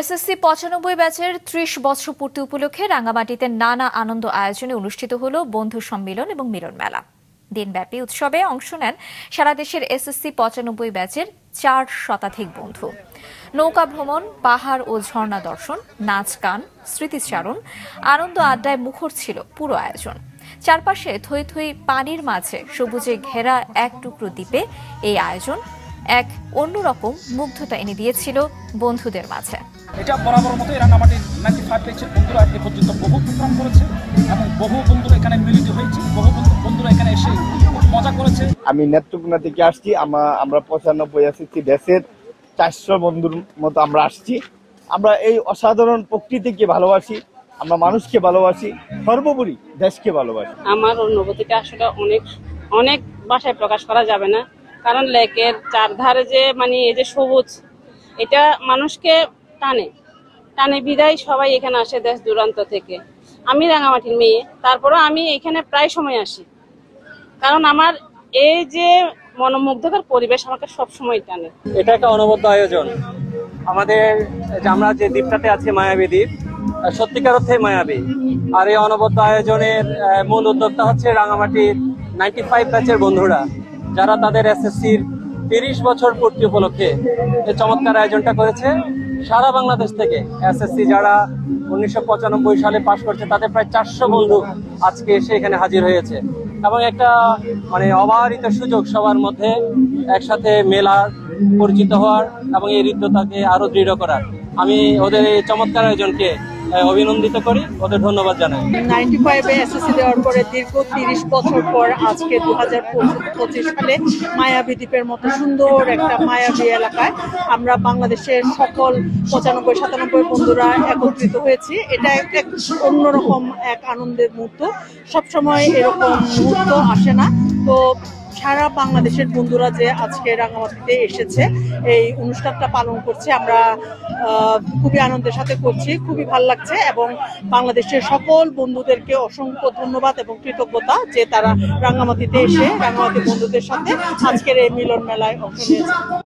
SSC ৯৫ ব্যাচের ৩০ বছর পূর্তি উপলক্ষে রাঙ্গামাটিতে নানা আনন্দ আয়োজনে অনুষ্ঠিত হল বন্ধু সম্মিলন এবং মিলন মেলা। দিনব্যাপী উৎসবে অংশ নেন সারা দেশের এসএসসি ৯৫ ব্যাচের ৪ শতাধিক বন্ধু। নৌকা ভ্রমণ, পাহাড় ও ঝর্ণা দর্শন, নাচ গান, স্মৃতিচারণ, আনন্দ আড্ডায় মুখর ছিল পুরো আয়োজন। চারপাশে থই থই পানির মাঝে সবুজে ঘেরা এক টুকরো দ্বীপে এই আয়োজন এক অন্যরকম মুগ্ধতা এনে দিয়েছিল বন্ধুদের মাঝে। এটা বরাবর মতোই রাঙ্গামাটির 95 ব্যাচের বন্ধুরা এ পর্যন্ত বহু প্রোগ্রাম করেছে এবং বহু বন্ধুরা এখানে মিলিত হয়েছে, বহু বন্ধুরা এখানে এসে মজা করেছে। আমি নেত্রকোনা থেকে আসছি। আমরা 95 এসএসসি ব্যাচের 400 বন্ধুর মতো আমরা আসছি। আমরা এই অসাধারণ প্রকৃতিকে ভালোবাসি, আমরা মানুষকে ভালোবাসি, সর্বোপরি দেশকে ভালোবাসি। আমার অনুভূতিটা আসলে অনেক ভাষায় প্রকাশ করা যাবে না, কারণ লেকের চারধারে যে এই যে সবুজ, এটা মানুষকে টানে বিদায় সবাই এখানে আসে দেশ দূরান্ত থেকে। আমি রাঙ্গামাটির মেয়ে, তারপরে আমি এখানে প্রায় সময় আসি, কারণ আমার এই যে মনোমুগ্ধকর পরিবেশ আমাকে সবসময় টানে। এটা একটা অনবদ্য আয়োজন। আমাদের আমরা যে দ্বীপটাতে আছি, মায়াবী দ্বীপ, সত্যিকার অর্থে মায়াবী। আর এই অনবদ্য আয়োজনের মূল উদ্যোক্তা হচ্ছে রাঙ্গামাটির 95 ব্যাচের বন্ধুরা, যারা তাদের এসএসসির 30 বছর পূর্তি উপলক্ষে এই চমৎকার আয়োজনটা করেছে। সারা বাংলাদেশ থেকে এসএসসি যারা 1995 সালে পাশ করছে, তাদের প্রায় 400 বন্ধু আজকে এসে এখানে হাজির হয়েছে এবং একটা অবারিত সুযোগ সবার মধ্যে একসাথে মেলার, পরিচিত হওয়ার এবং এই হৃদ্যতাকে আরো দৃঢ় করার। আমি ওদের এই চমৎকার আয়োজনকে অভিনন্দিত করি, ওদের ধন্যবাদ জানাই। 95 এসএসসি দেওয়ার পরে দীর্ঘ 30 বছর পর আজকে 2025 সালে মায়াবী দ্বীপের মতো সুন্দর একটা মায়াবী এলাকায় আমরা বাংলাদেশের সকল 95-97 বন্ধুরা একত্রিত হয়েছি। এটা এক অন্যরকম এক আনন্দের মুহূর্ত। সবসময় এরকম মুহূর্ত আসে না। তো সারা বাংলাদেশের বন্ধুরা যে আজকে রাঙ্গামাটিতে এসেছে, এই অনুষ্ঠানটা পালন করছে, আমরা খুবই আনন্দের সাথে করছি, খুবই ভালো লাগছে এবং বাংলাদেশের সকল বন্ধুদেরকে অসংখ্য ধন্যবাদ এবং কৃতজ্ঞতা যে তারা রাঙ্গামাটিতে এসে রাঙ্গামাটি বন্ধুদের সাথে আজকের এই মিলন মেলায় অংশ নিয়েছে।